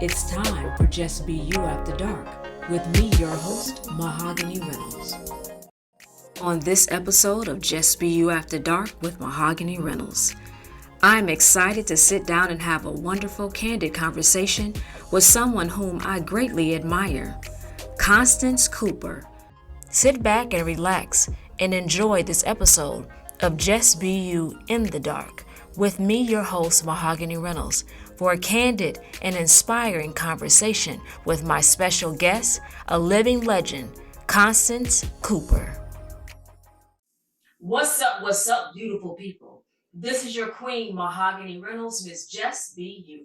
It's time for Just Be You After Dark with me, your host, Mahogany Reynolds. On this episode of Just Be You After Dark with Mahogany Reynolds, I'm excited to sit down and have a wonderful, candid conversation with someone whom I greatly admire, Constance Cooper. Sit back and relax and enjoy this episode of Just Be You in the Dark with me, your host, Mahogany Reynolds, for a candid and inspiring conversation with my special guest, a living legend, Constance Cooper. What's up, beautiful people? This is your queen, Mahogany Reynolds, Miss Just Be You.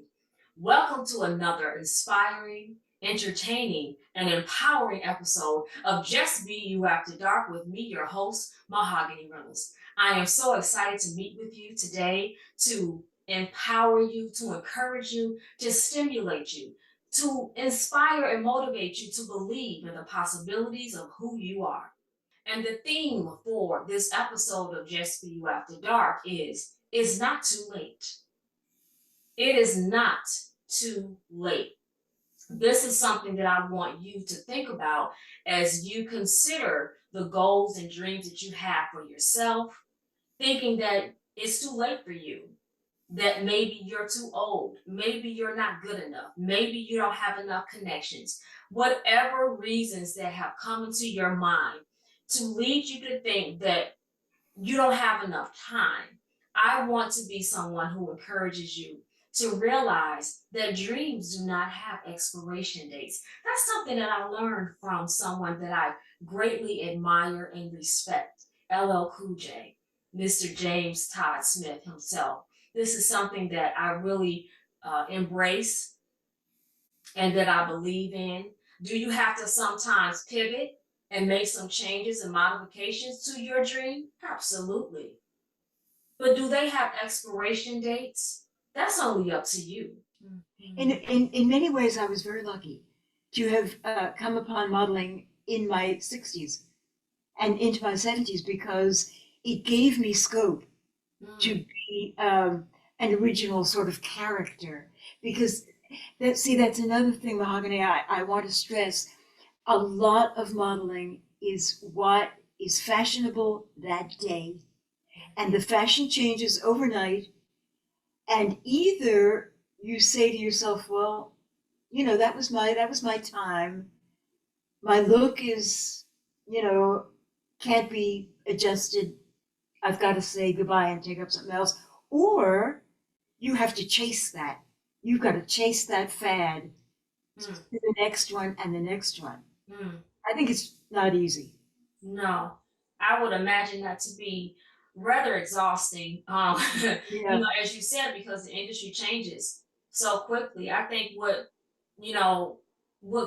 Welcome to another inspiring, entertaining, and empowering episode of Just Be You After Dark with me, your host, Mahogany Reynolds. I am so excited to meet with you today to empower you, to encourage you, to stimulate you, to inspire and motivate you to believe in the possibilities of who you are. And the theme for this episode of Just Be You After Dark is, it's not too late. It is not too late. This is something that I want you to think about as you consider the goals and dreams that you have for yourself, thinking that it's too late for you, that maybe you're too old, maybe you're not good enough, maybe you don't have enough connections, whatever reasons that have come into your mind to lead you to think that you don't have enough time. I want to be someone who encourages you to realize that dreams do not have expiration dates. That's something that I learned from someone that I greatly admire and respect, LL Cool J, Mr. James Todd Smith himself. This is something that I really embrace and that I believe in. Do you have to sometimes pivot and make some changes and modifications to your dream? Absolutely. But do they have expiration dates? That's only up to you. In many ways, I was very lucky to have come upon modeling in my 60s and into my 70s because it gave me scope to be an original sort of character. Because that's another thing, Mahogany, I want to stress. A lot of modeling is what is fashionable that day. And the fashion changes overnight. And either you say to yourself, well, that was my time. My look is, can't be adjusted. I've got to say goodbye and take up something else. Or you have to chase that. You've got to chase that fad to the next one and the next one. I think it's not easy. No, I would imagine that to be rather exhausting. As you said, because the industry changes so quickly. I think what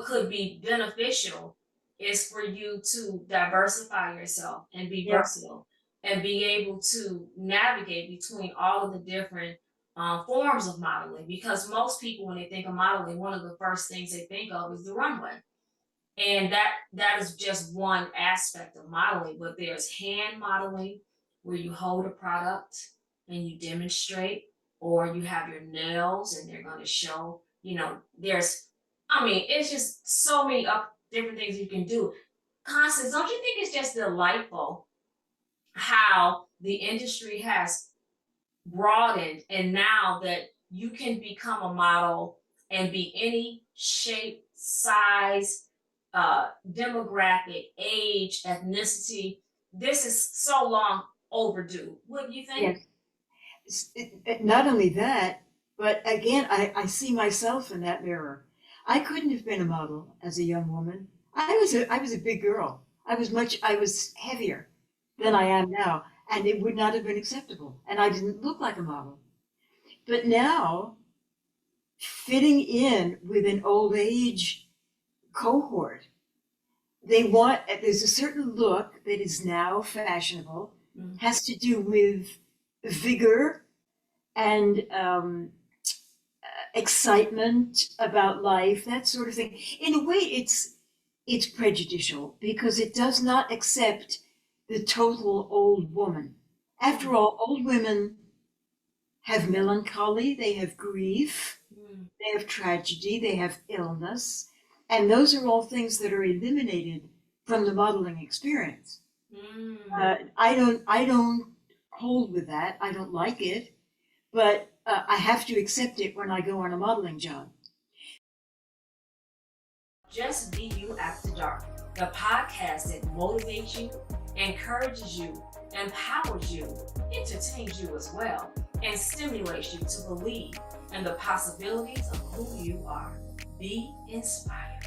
could be beneficial is for you to diversify yourself and be versatile and be able to navigate between all of the different forms of modeling. Because most people, when they think of modeling, one of the first things they think of is the runway. And that is just one aspect of modeling, but there's hand modeling where you hold a product and you demonstrate, or you have your nails and they're going to show, it's just so many different things you can do. Constance, don't you think it's just delightful how the industry has broadened, and now that you can become a model and be any shape, size, demographic, age, ethnicity? This is so long overdue. What do you think? Yes. Not only that, but again, I see myself in that mirror. I couldn't have been a model as a young woman. I was a big girl. I was heavier than I am now, and it would not have been acceptable. And I didn't look like a model. But now, fitting in with an old age cohort, there's a certain look that is now fashionable, has to do with vigor and excitement about life, that sort of thing. In a way, it's prejudicial because it does not accept the total old woman. After all, old women have melancholy, they have grief, they have tragedy, they have illness, and those are all things that are eliminated from the modeling experience. I don't hold with that. I don't like it, but I have to accept it when I go on a modeling job. Just Be You After Dark, the podcast that motivates you, encourages you, empowers you, entertains you as well, and stimulates you to believe in the possibilities of who you are. Be inspired.